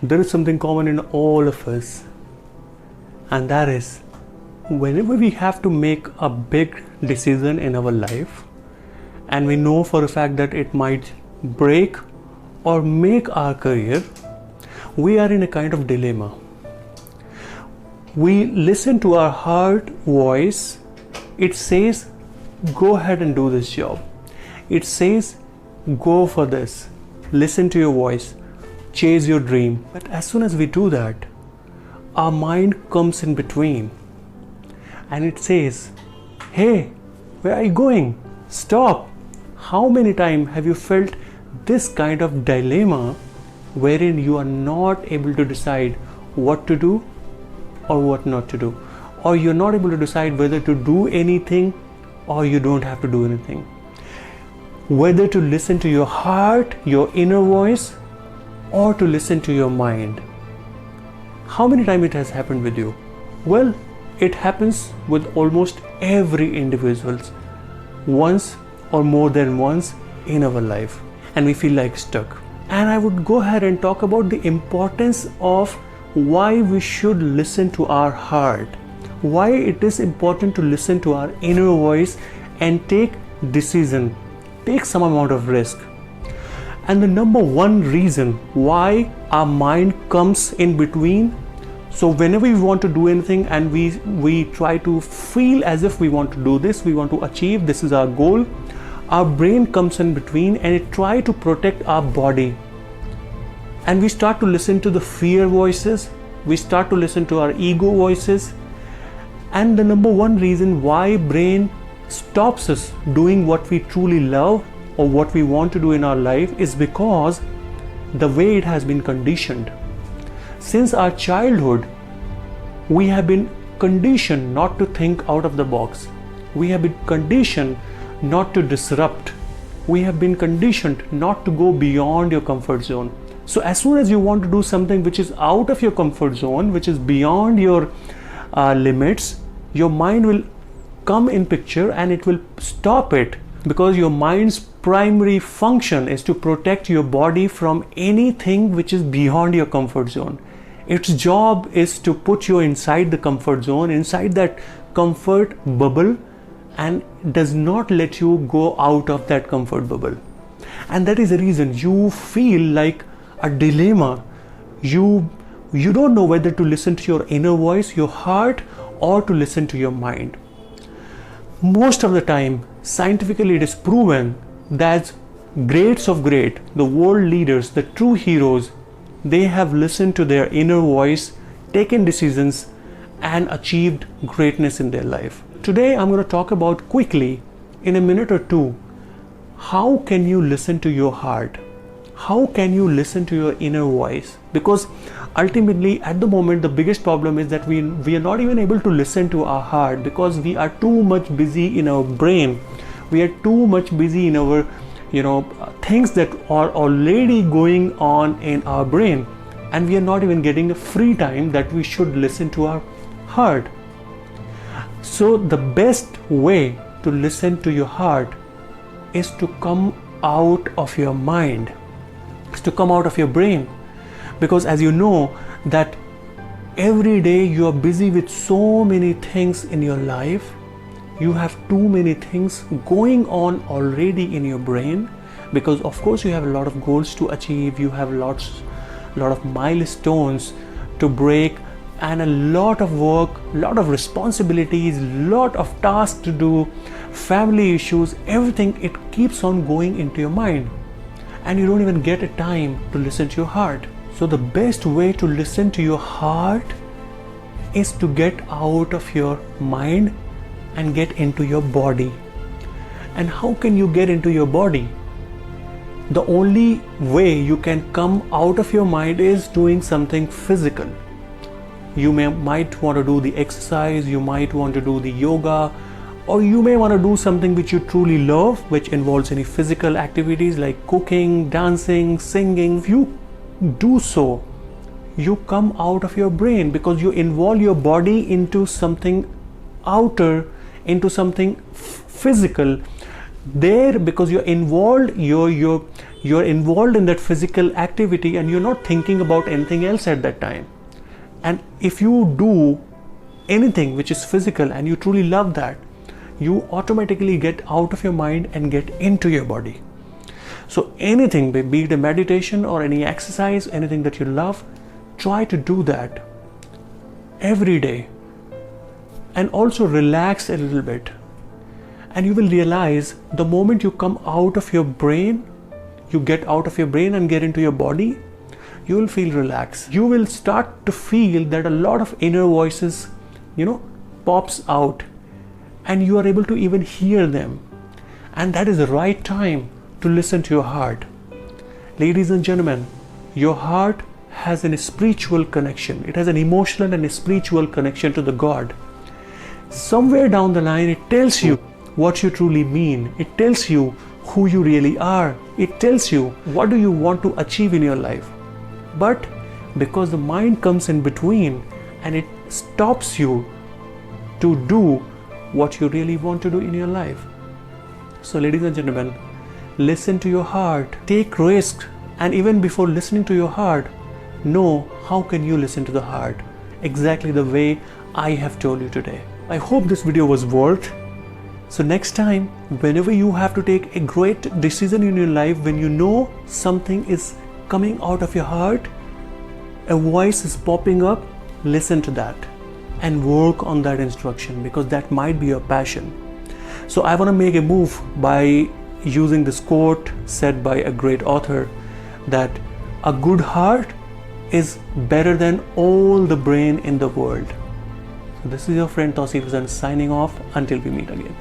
there is something common in all of us, and that is whenever we have to make a big decision in our life and we know for a fact that it might break or make our career, we are in a kind of dilemma. We listen to our heart voice. It says, go ahead and do this job. It says, go for this. Listen to your voice. Chase your dream. But as soon as we do that, our mind comes in between and it says, hey, where are you going? Stop. How many times have you felt this kind of dilemma wherein you are not able to decide what to do or what not to do, or you're not able to decide whether to do anything or you don't have to do anything, whether to listen to your heart, your inner voice, or to listen to your mind? How many times it has happened with you? Well, it happens with almost every individual once or more than once in our life, and we feel like stuck. And I would go ahead and talk about the importance of why we should listen to our heart, why it is important to listen to our inner voice and take decision, take some amount of risk. And the number one reason why our mind comes in between, so whenever we want to do anything and we try to feel as if we want to do this, we want to achieve, this is our goal, our brain comes in between and it tries to protect our body. And we start to listen to the fear voices, we start to listen to our ego voices. And the number one reason why brain stops us doing what we truly love or what we want to do in our life is because the way it has been conditioned. Since our childhood, we have been conditioned not to think out of the box. We have been conditioned not to disrupt. We have been conditioned not to go beyond your comfort zone. So as soon as you want to do something which is out of your comfort zone, which is beyond your limits, your mind will come in picture and it will stop it, because your mind's primary function is to protect your body from anything which is beyond your comfort zone. Its job is to put you inside the comfort zone, inside that comfort bubble, and does not let you go out of that comfort bubble. And that is the reason you feel like a dilemma. You don't know whether to listen to your inner voice, your heart, or to listen to your mind. Most of the time, scientifically it is proven that greats of great, the world leaders, the true heroes, they have listened to their inner voice, taken decisions, and achieved greatness in their life. Today I'm going to talk about quickly, in a minute or two, how can you listen to your heart? How can you listen to your inner voice? Because ultimately at the moment the biggest problem is that we are not even able to listen to our heart, because we are too much busy in our brain. We are too much busy in our things that are already going on in our brain, and we are not even getting the free time that we should listen to our heart. So the best way to listen to your heart is to come out of your mind, is to come out of your brain. Because as you know that every day you are busy with so many things in your life, you have too many things going on already in your brain, because of course you have a lot of goals to achieve, you have a lot of milestones to break, and a lot of work, lot of responsibilities, lot of tasks to do, family issues, everything, it keeps on going into your mind, and you don't even get a time to listen to your heart. So the best way to listen to your heart is to get out of your mind and get into your body. And how can you get into your body? The only way you can come out of your mind is doing something physical. You might want to do the exercise, you might want to do the yoga, or you may want to do something which you truly love, which involves any physical activities like cooking, dancing, singing. If you do so, you come out of your brain, because you involve your body into something outer, into something physical there, because you're involved, you're involved in that physical activity and you're not thinking about anything else at that time. And if you do anything which is physical and you truly love that, you automatically get out of your mind and get into your body. So anything, be it a meditation or any exercise, anything that you love, try to do that every day. And also relax a little bit. And you will realize the moment you come out of your brain, you get out of your brain and get into your body, you will feel relaxed. You will start to feel that a lot of inner voices, pops out, and you are able to even hear them. And that is the right time to listen to your heart. Ladies and gentlemen, your heart has a spiritual connection. It has an emotional and a spiritual connection to the God. Somewhere down the line, it tells you what you truly mean. It tells you who you really are. It tells you what do you want to achieve in your life. But because the mind comes in between and it stops you to do what you really want to do in your life. So ladies and gentlemen, listen to your heart, take risks, and even before listening to your heart, know how can you listen to the heart exactly the way I have told you today. I hope this video was worth. So next time, whenever you have to take a great decision in your life, when you know something is coming out of your heart, a voice is popping up, listen to that and work on that instruction, because that might be your passion. So I want to make a move by using this quote said by a great author, that a good heart is better than all the brain in the world. So this is your friend Tauseef signing off until we meet again.